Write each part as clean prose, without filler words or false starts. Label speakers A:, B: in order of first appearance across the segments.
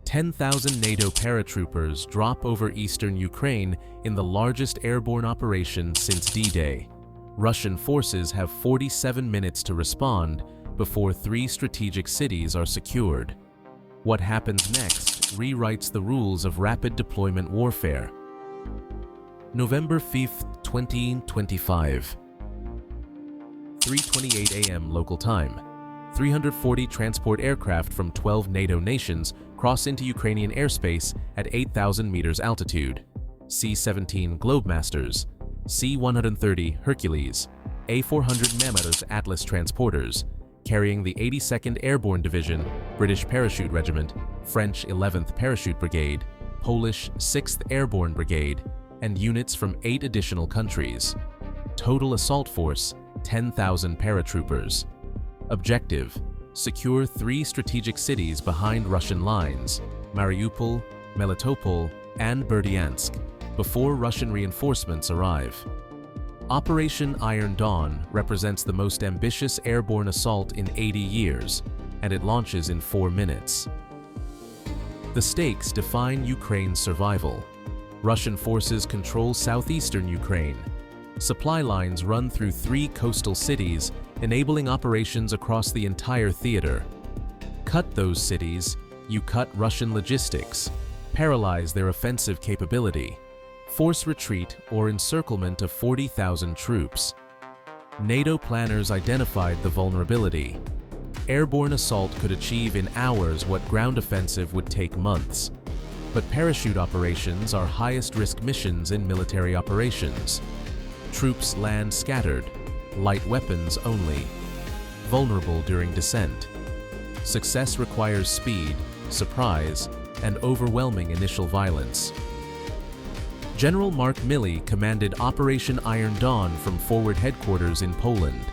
A: 10,000 NATO paratroopers drop over eastern Ukraine in the largest airborne operation since D-Day. Russian forces have 47 minutes to respond before 3 strategic cities are secured. What happens next rewrites the rules of rapid deployment warfare. November 5, 2025. 3:28 a.m. local time. 340 transport aircraft from 12 NATO nations cross into Ukrainian airspace at 8,000 meters altitude. C-17 Globemasters, C-130 Hercules, A-400 Mammoth Atlas transporters, carrying the 82nd Airborne Division, British Parachute Regiment, French 11th Parachute Brigade, Polish 6th Airborne Brigade, and units from 8 additional countries. Total assault force, 10,000 paratroopers. Objective: secure 3 strategic cities behind Russian lines, Mariupol, Melitopol, and Berdiansk, before Russian reinforcements arrive. Operation Iron Dawn represents the most ambitious airborne assault in 80 years, and it launches in 4 minutes. The stakes define Ukraine's survival. Russian forces control southeastern Ukraine. Supply lines run through 3 coastal cities, enabling operations across the entire theater. Cut those cities, you cut Russian logistics, paralyze their offensive capability, force retreat or encirclement of 40,000 troops. NATO planners identified the vulnerability. Airborne assault could achieve in hours what ground offensive would take months. But parachute operations are highest-risk missions in military operations. Troops land scattered, light weapons only, vulnerable during descent. Success requires speed, surprise, and overwhelming initial violence. General Mark Milley commanded Operation Iron Dawn from Forward Headquarters in Poland.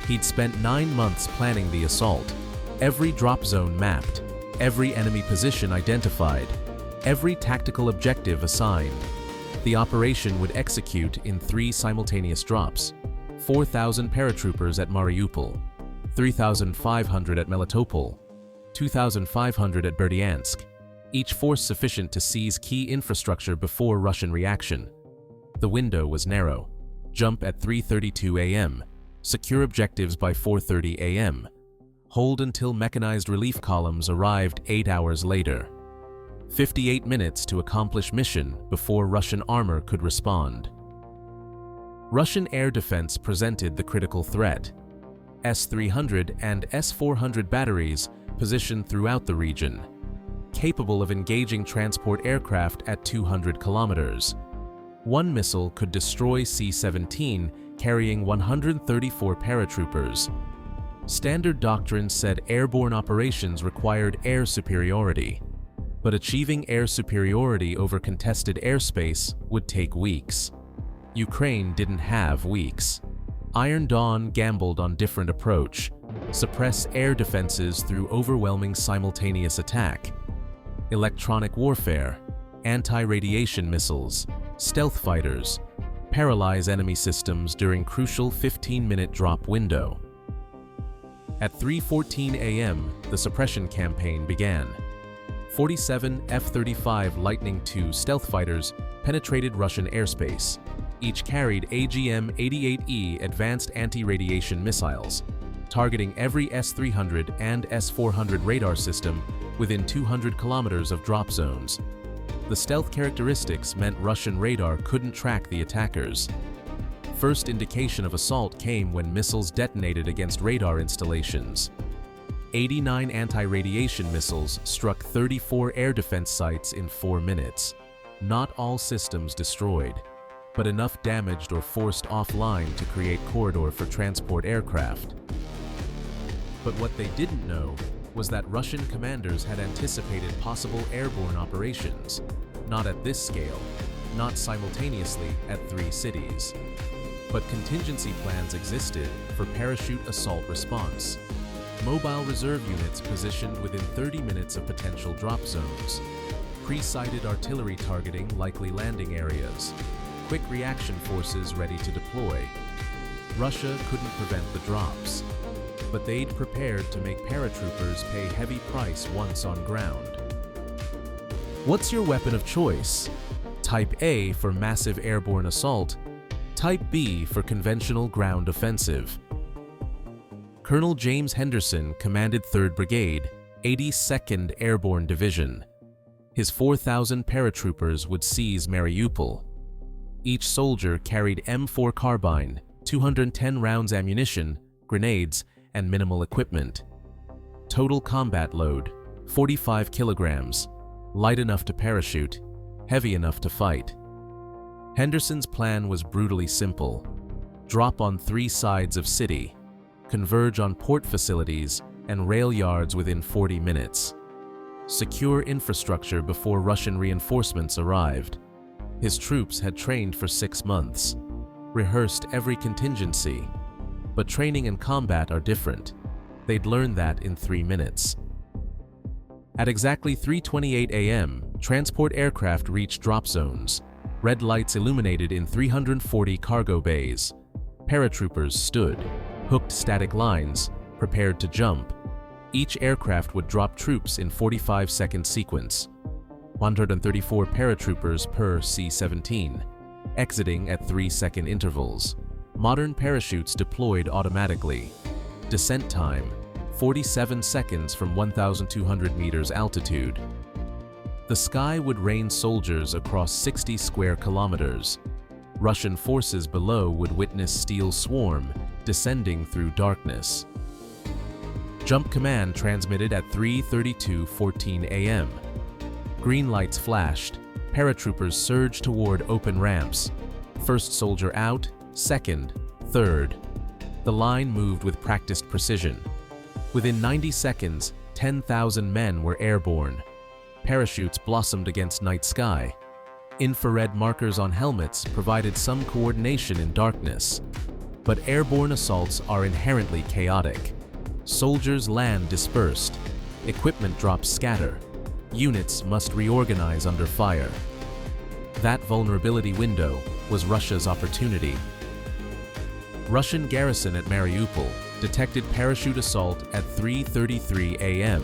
A: He'd spent 9 months planning the assault, every drop zone mapped, every enemy position identified, every tactical objective assigned. The operation would execute in 3 simultaneous drops: 4,000 paratroopers at Mariupol, 3,500 at Melitopol, 2,500 at Berdiansk, each force sufficient to seize key infrastructure before Russian reaction. The window was narrow. Jump at 3:32 a.m., secure objectives by 4:30 a.m., hold until mechanized relief columns arrived 8 hours later. 58 minutes to accomplish mission before Russian armor could respond. Russian air defense presented the critical threat. S-300 and S-400 batteries positioned throughout the region, capable of engaging transport aircraft at 200 kilometers. One missile could destroy C-17, carrying 134 paratroopers. Standard doctrine said airborne operations required air superiority, but achieving air superiority over contested airspace would take weeks. Ukraine didn't have weeks. Iron Dawn gambled on different approach: suppress air defenses through overwhelming simultaneous attack, electronic warfare, anti-radiation missiles, stealth fighters, paralyze enemy systems during crucial 15-minute drop window. At 3:14 a.m., the suppression campaign began. 47 F-35 Lightning II stealth fighters penetrated Russian airspace. Each carried AGM-88E advanced anti-radiation missiles, targeting every S-300 and S-400 radar system within 200 kilometers of drop zones. The stealth characteristics meant Russian radar couldn't track the attackers. First indication of assault came when missiles detonated against radar installations. 89 anti-radiation missiles struck 34 air defense sites in 4 minutes. Not all systems destroyed, but enough damaged or forced offline to create corridor for transport aircraft. But what they didn't know was that Russian commanders had anticipated possible airborne operations, not at this scale, not simultaneously at 3 cities. But contingency plans existed for parachute assault response. Mobile reserve units positioned within 30 minutes of potential drop zones. Pre-sighted artillery targeting likely landing areas. Quick reaction forces ready to deploy. Russia couldn't prevent the drops, but they'd prepared to make paratroopers pay heavy price once on ground. What's your weapon of choice? Type A for massive airborne assault, Type B for conventional ground offensive. Colonel James Henderson commanded 3rd Brigade, 82nd Airborne Division. His 4,000 paratroopers would seize Mariupol. Each soldier carried M4 carbine, 210 rounds ammunition, grenades, and minimal equipment. Total combat load, 45 kilograms, light enough to parachute, heavy enough to fight. Henderson's plan was brutally simple. Drop on 3 sides of city, converge on port facilities and rail yards within 40 minutes. Secure infrastructure before Russian reinforcements arrived. His troops had trained for 6 months, rehearsed every contingency. But training and combat are different. They'd learned that in 3 minutes. At exactly 3:28 a.m., transport aircraft reached drop zones. Red lights illuminated in 340 cargo bays. Paratroopers stood, hooked static lines, prepared to jump. Each aircraft would drop troops in 45-second sequence. 134 paratroopers per C-17, exiting at 3-second intervals. Modern parachutes deployed automatically. Descent time, 47 seconds from 1,200 meters altitude. The sky would rain soldiers across 60 square kilometers. Russian forces below would witness steel swarm descending through darkness. Jump command transmitted at 3:32:14 a.m. Green lights flashed. Paratroopers surged toward open ramps. First soldier out, second, third. The line moved with practiced precision. Within 90 seconds, 10,000 men were airborne. Parachutes blossomed against night sky. Infrared markers on helmets provided some coordination in darkness. But airborne assaults are inherently chaotic. Soldiers land dispersed. Equipment drops scatter. Units must reorganize under fire. That vulnerability window was Russia's opportunity. Russian garrison at Mariupol detected parachute assault at 3:33 a.m.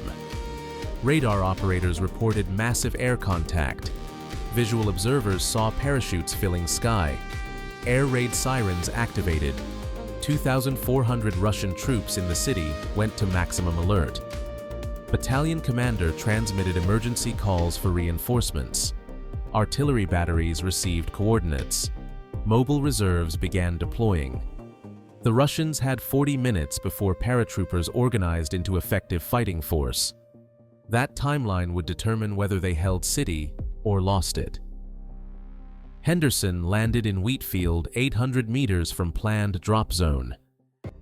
A: Radar operators reported massive air contact. Visual observers saw parachutes filling sky. Air raid sirens activated. 2,400 Russian troops in the city went to maximum alert. Battalion commander transmitted emergency calls for reinforcements. Artillery batteries received coordinates. Mobile reserves began deploying. The Russians had 40 minutes before paratroopers organized into effective fighting force. That timeline would determine whether they held city or lost it. Henderson landed in Wheatfield 800 meters from planned drop zone.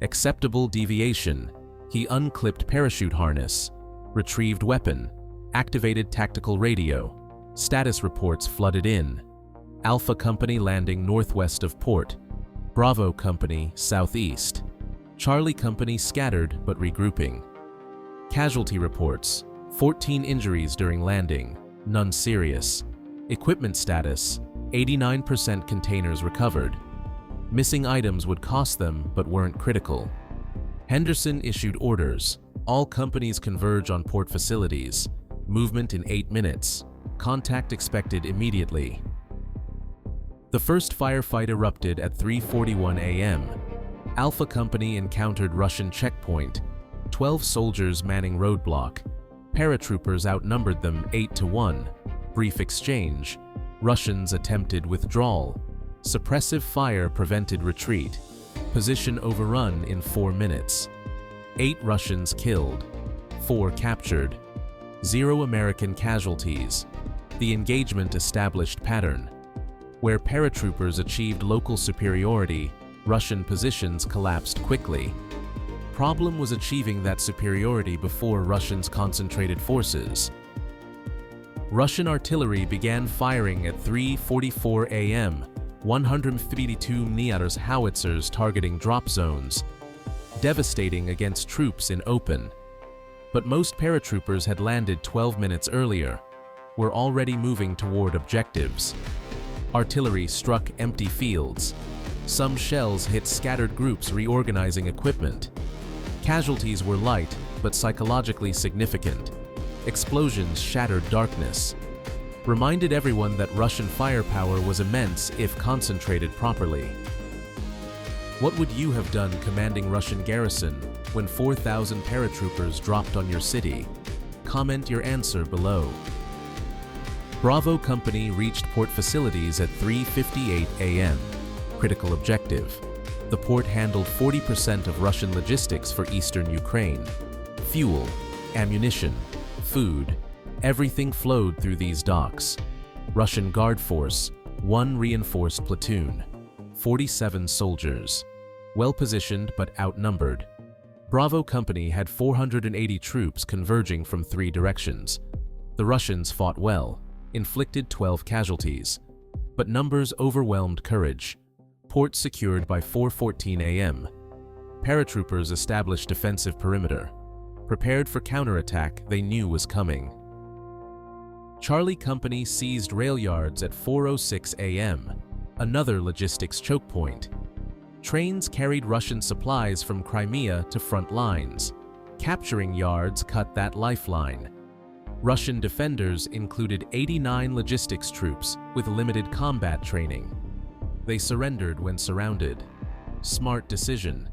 A: Acceptable deviation. He unclipped parachute harness, retrieved weapon, activated tactical radio. Status reports flooded in. Alpha Company landing northwest of port. Bravo Company southeast. Charlie Company scattered but regrouping. Casualty reports: 14 injuries during landing, none serious. Equipment status: 89% containers recovered. Missing items would cost them but weren't critical. Henderson issued orders. All companies converge on port facilities. Movement in 8 minutes. Contact expected immediately. The first firefight erupted at 3:41 a.m. Alpha Company encountered Russian checkpoint. 12 soldiers manning roadblock. Paratroopers outnumbered them 8-1. Brief exchange. Russians attempted withdrawal. Suppressive fire prevented retreat. Position overrun in 4 minutes. 8 Russians killed. 4 captured. 0 American casualties. The engagement established pattern. Where paratroopers achieved local superiority, Russian positions collapsed quickly. Problem was achieving that superiority before Russians concentrated forces. Russian artillery began firing at 3:44 a.m. 152 mm howitzers targeting drop zones, devastating against troops in open. But most paratroopers had landed 12 minutes earlier, were already moving toward objectives. Artillery struck empty fields. Some shells hit scattered groups reorganizing equipment. Casualties were light, but psychologically significant. Explosions shattered darkness. reminded everyone that Russian firepower was immense if concentrated properly. What would you have done commanding Russian garrison when 4,000 paratroopers dropped on your city? Comment your answer below. Bravo Company reached port facilities at 3:58 a.m. Critical objective. The port handled 40% of Russian logistics for eastern Ukraine. Fuel, ammunition, food, everything flowed through these docks. Russian Guard Force, 1 reinforced platoon, 47 soldiers. Well-positioned but outnumbered. Bravo Company had 480 troops converging from 3 directions. The Russians fought well, inflicted 12 casualties, but numbers overwhelmed courage. Port secured by 4:14 a.m. Paratroopers established defensive perimeter. Prepared for counterattack they knew was coming. Charlie Company seized rail yards at 4:06 a.m., another logistics choke point. Trains carried Russian supplies from Crimea to front lines. Capturing yards cut that lifeline. Russian defenders included 89 logistics troops with limited combat training. They surrendered when surrounded. Smart decision.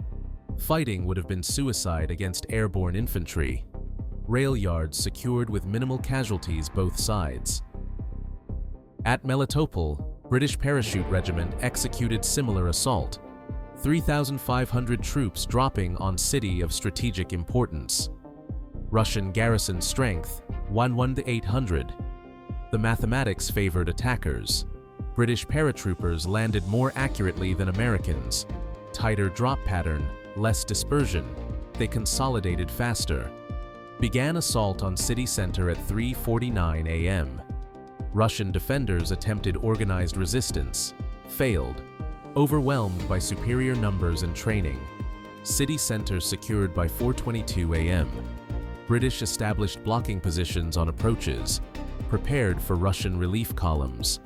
A: Fighting would have been suicide against airborne infantry. Rail yards secured with minimal casualties both sides. At Melitopol, British Parachute Regiment executed similar assault. 3,500 troops dropping on city of strategic importance. Russian garrison strength, 1:800. The mathematics favored attackers. British paratroopers landed more accurately than Americans. Tighter drop pattern, less dispersion. They consolidated faster. Began assault on city center at 3:49 a.m. Russian defenders attempted organized resistance. Failed. Overwhelmed by superior numbers and training. City center secured by 4:22 a.m. British established blocking positions on approaches, prepared for Russian relief columns.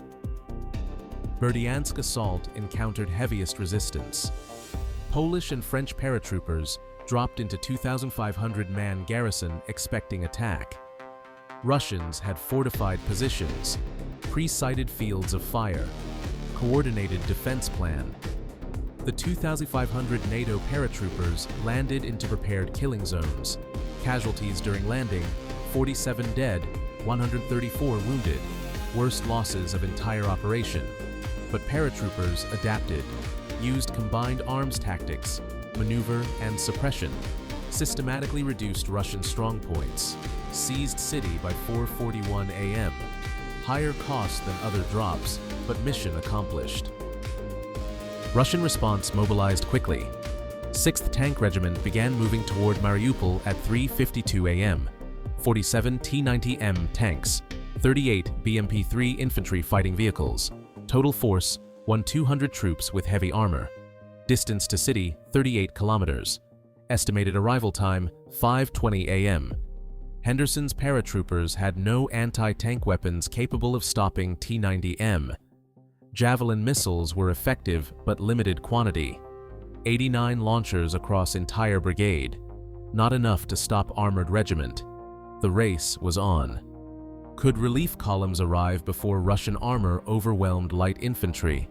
A: Berdiansk assault encountered heaviest resistance. Polish and French paratroopers dropped into 2,500-man garrison expecting attack. Russians had fortified positions, pre-sighted fields of fire, coordinated defense plan. The 2,500 NATO paratroopers landed into prepared killing zones. Casualties during landing, 47 dead, 134 wounded. Worst losses of entire operation. But paratroopers adapted, used combined arms tactics, maneuver and suppression, systematically reduced Russian strongpoints, seized city by 4:41 a.m. Higher cost than other drops, but mission accomplished. Russian response mobilized quickly. 6th Tank Regiment began moving toward Mariupol at 3:52 a.m. 47 T-90M tanks, 38 BMP-3 infantry fighting vehicles. Total force, 1,200 troops with heavy armor. Distance to city, 38 kilometers. Estimated arrival time, 5:20 a.m. Henderson's paratroopers had no anti-tank weapons capable of stopping T-90M. Javelin missiles were effective but limited quantity. 89 launchers across entire brigade. Not enough to stop armored regiment. The race was on. Could relief columns arrive before Russian armor overwhelmed light infantry?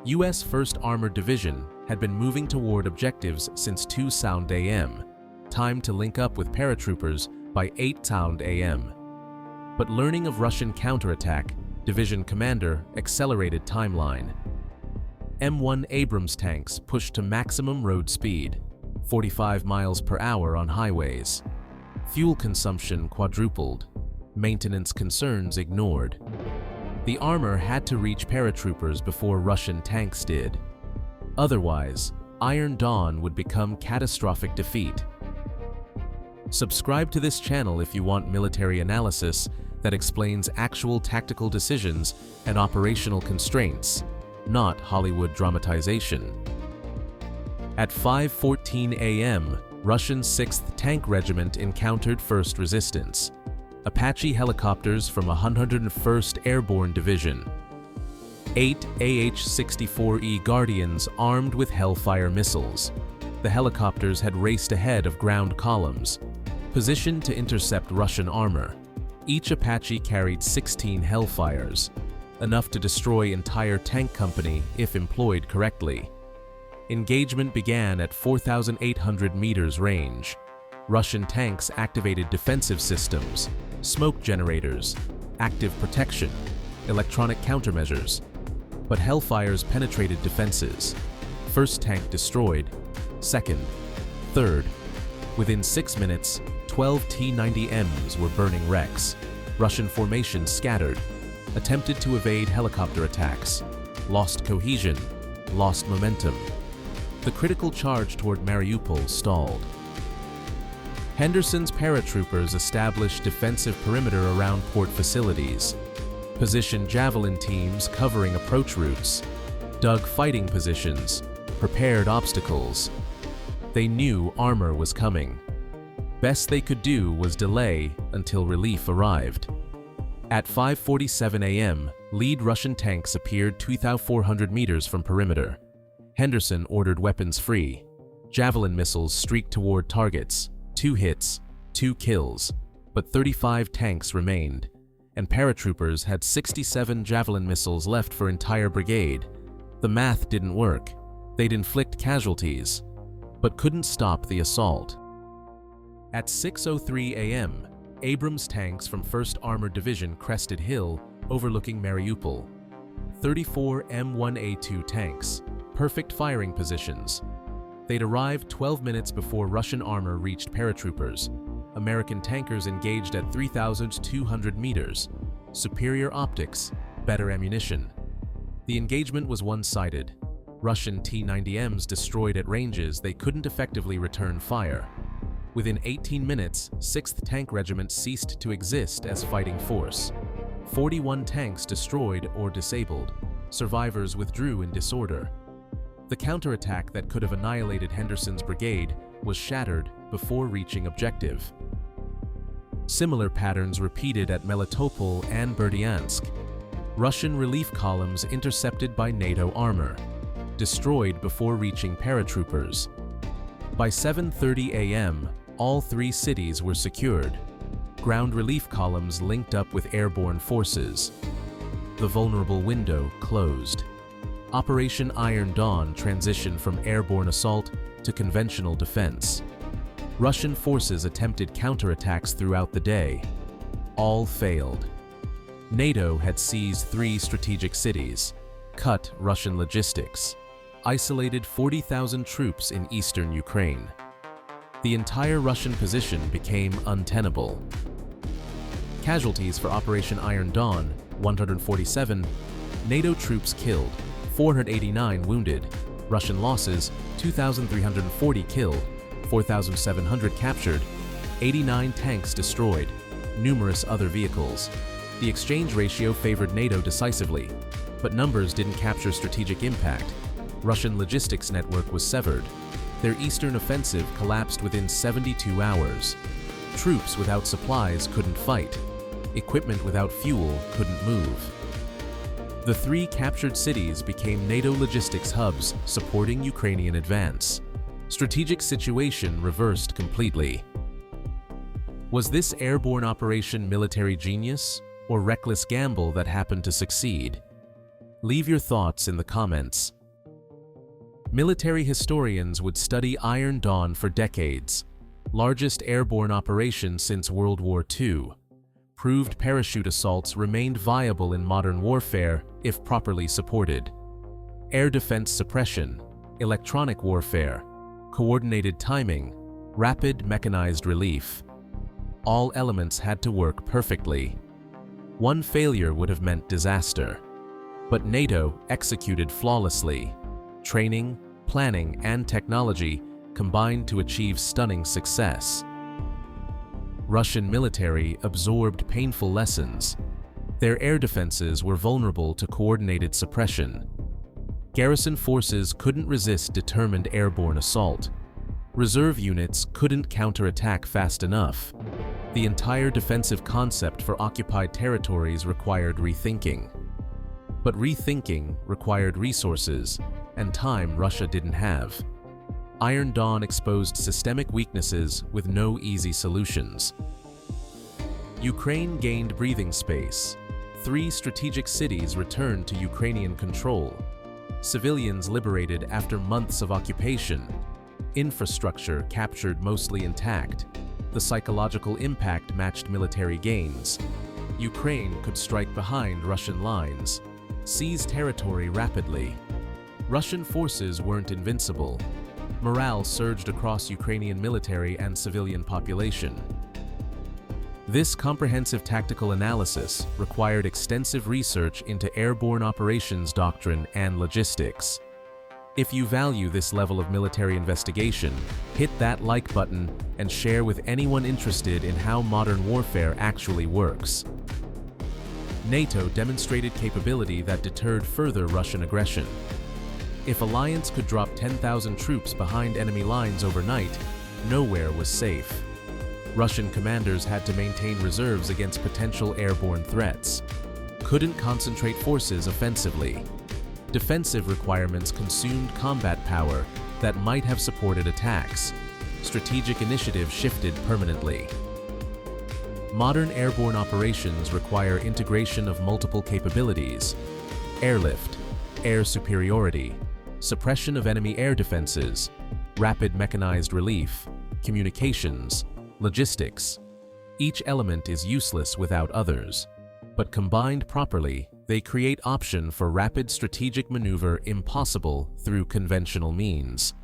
A: U.S. 1st Armored Division had been moving toward objectives since 2 Sound a.m. Time to link up with paratroopers by 8 Sound a.m. But learning of Russian counterattack, division commander accelerated timeline. M1 Abrams tanks pushed to maximum road speed, 45 miles per hour on highways. Fuel consumption quadrupled. Maintenance concerns ignored. The armor had to reach paratroopers before Russian tanks did. Otherwise, Iron Dawn would become catastrophic defeat. Subscribe to this channel if you want military analysis that explains actual tactical decisions and operational constraints, not Hollywood dramatization. At 5:14 a.m., Russian 6th Tank Regiment encountered first resistance. Apache helicopters from 101st Airborne Division. 8 AH-64E Guardians armed with Hellfire missiles. The helicopters had raced ahead of ground columns, positioned to intercept Russian armor. Each Apache carried 16 Hellfires, enough to destroy entire tank company if employed correctly. Engagement began at 4,800 meters range. Russian tanks activated defensive systems, smoke generators, active protection, electronic countermeasures. But Hellfires penetrated defenses. First tank destroyed, second, third. Within 6 minutes, 12 T-90Ms were burning wrecks. Russian formations scattered, attempted to evade helicopter attacks, lost cohesion, lost momentum. The critical charge toward Mariupol stalled. Henderson's paratroopers established defensive perimeter around port facilities, positioned javelin teams covering approach routes, dug fighting positions, prepared obstacles. They knew armor was coming. Best they could do was delay until relief arrived. At 5:47 a.m., lead Russian tanks appeared 2,400 meters from perimeter. Henderson ordered weapons free. Javelin missiles streaked toward targets. 2 hits, 2 kills, but 35 tanks remained, and paratroopers had 67 Javelin missiles left for entire brigade. The math didn't work. They'd inflict casualties, but couldn't stop the assault. At 6:03 a.m., Abrams tanks from 1st Armored Division crested hill overlooking Mariupol. 34 M1A2 tanks, perfect firing positions. They'd arrived 12 minutes before Russian armor reached paratroopers. American tankers engaged at 3,200 meters. Superior optics, better ammunition. The engagement was one-sided. Russian T-90Ms destroyed at ranges they couldn't effectively return fire. Within 18 minutes, 6th Tank Regiment ceased to exist as fighting force. 41 tanks destroyed or disabled. Survivors withdrew in disorder. The counterattack that could have annihilated Henderson's brigade was shattered before reaching objective. Similar patterns repeated at Melitopol and Berdiansk. Russian relief columns intercepted by NATO armor, destroyed before reaching paratroopers. By 7:30 a.m., all 3 cities were secured. Ground relief columns linked up with airborne forces. The vulnerable window closed. Operation Iron Dawn transitioned from airborne assault to conventional defense. Russian forces attempted counterattacks throughout the day. All failed. NATO had seized 3 strategic cities, cut Russian logistics, isolated 40,000 troops in eastern Ukraine. The entire Russian position became untenable. Casualties for Operation Iron Dawn: 147, NATO troops killed, 489 wounded. Russian losses: 2,340 killed, 4,700 captured, 89 tanks destroyed, numerous other vehicles. The exchange ratio favored NATO decisively, but numbers didn't capture strategic impact. Russian logistics network was severed. Their eastern offensive collapsed within 72 hours. Troops without supplies couldn't fight. Equipment without fuel couldn't move. The 3 captured cities became NATO logistics hubs supporting Ukrainian advance. Strategic situation reversed completely. Was this airborne operation military genius or reckless gamble that happened to succeed? Leave your thoughts in the comments. Military historians would study Iron Dawn for decades. Largest airborne operation since World War II. Proved parachute assaults remained viable in modern warfare if properly supported. Air defense suppression, electronic warfare, coordinated timing, rapid mechanized relief. All elements had to work perfectly. One failure would have meant disaster. But NATO executed flawlessly. Training, planning, and technology combined to achieve stunning success. Russian military absorbed painful lessons. Their air defenses were vulnerable to coordinated suppression. Garrison forces couldn't resist determined airborne assault. Reserve units couldn't counterattack fast enough. The entire defensive concept for occupied territories required rethinking. But rethinking required resources and time Russia didn't have. Iron Dawn exposed systemic weaknesses with no easy solutions. Ukraine gained breathing space. 3 strategic cities returned to Ukrainian control. Civilians liberated after months of occupation. Infrastructure captured mostly intact. The psychological impact matched military gains. Ukraine could strike behind Russian lines. Seize territory rapidly. Russian forces weren't invincible. Morale surged across Ukrainian military and civilian population. This comprehensive tactical analysis required extensive research into airborne operations doctrine and logistics. If you value this level of military investigation, hit that like button and share with anyone interested in how modern warfare actually works. NATO demonstrated capability that deterred further Russian aggression. If alliance could drop 10,000 troops behind enemy lines overnight, nowhere was safe. Russian commanders had to maintain reserves against potential airborne threats. Couldn't concentrate forces offensively. Defensive requirements consumed combat power that might have supported attacks. Strategic initiative shifted permanently. Modern airborne operations require integration of multiple capabilities: airlift, air superiority, suppression of enemy air defenses, rapid mechanized relief, communications, logistics. Each element is useless without others, but combined properly, they create option for rapid strategic maneuver impossible through conventional means.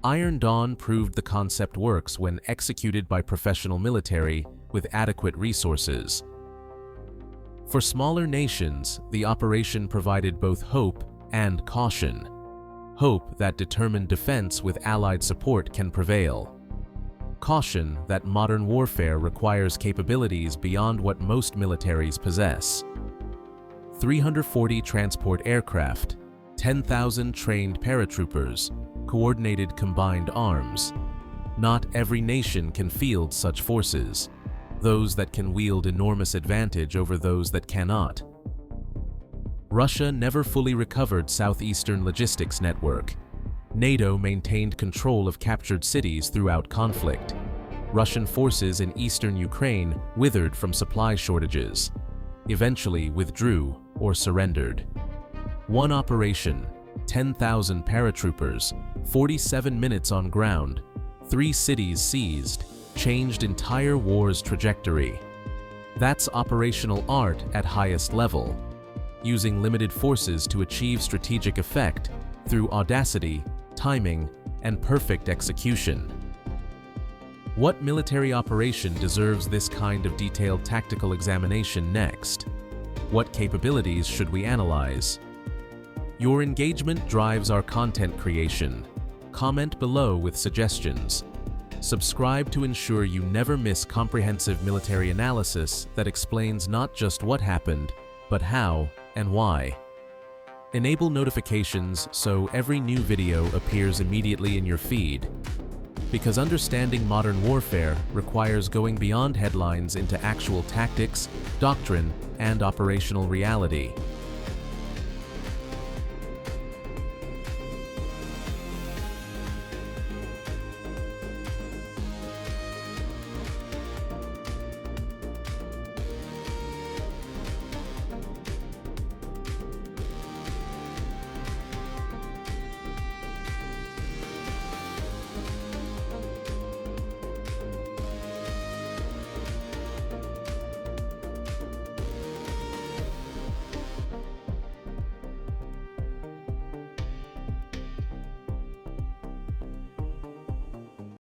A: Iron Dawn proved the concept works when executed by professional military with adequate resources. For smaller nations, the operation provided both hope and caution. Hope that determined defense with Allied support can prevail. Caution that modern warfare requires capabilities beyond what most militaries possess. 340 transport aircraft, 10,000 trained paratroopers, coordinated combined arms. Not every nation can field such forces. Those that can wield enormous advantage over those that cannot. Russia never fully recovered southeastern logistics network. NATO maintained control of captured cities throughout conflict. Russian forces in eastern Ukraine withered from supply shortages, eventually withdrew or surrendered. One operation, 10,000 paratroopers, 47 minutes on ground, 3 cities seized, changed entire war's trajectory. That's operational art at highest level, using limited forces to achieve strategic effect through audacity, timing, and perfect execution. What military operation deserves this kind of detailed tactical examination next? What capabilities should we analyze? Your engagement drives our content creation. Comment below with suggestions. Subscribe to ensure you never miss comprehensive military analysis that explains not just what happened, but how and why. Enable notifications so every new video appears immediately in your feed. Because understanding modern warfare requires going beyond headlines into actual tactics, doctrine, and operational reality.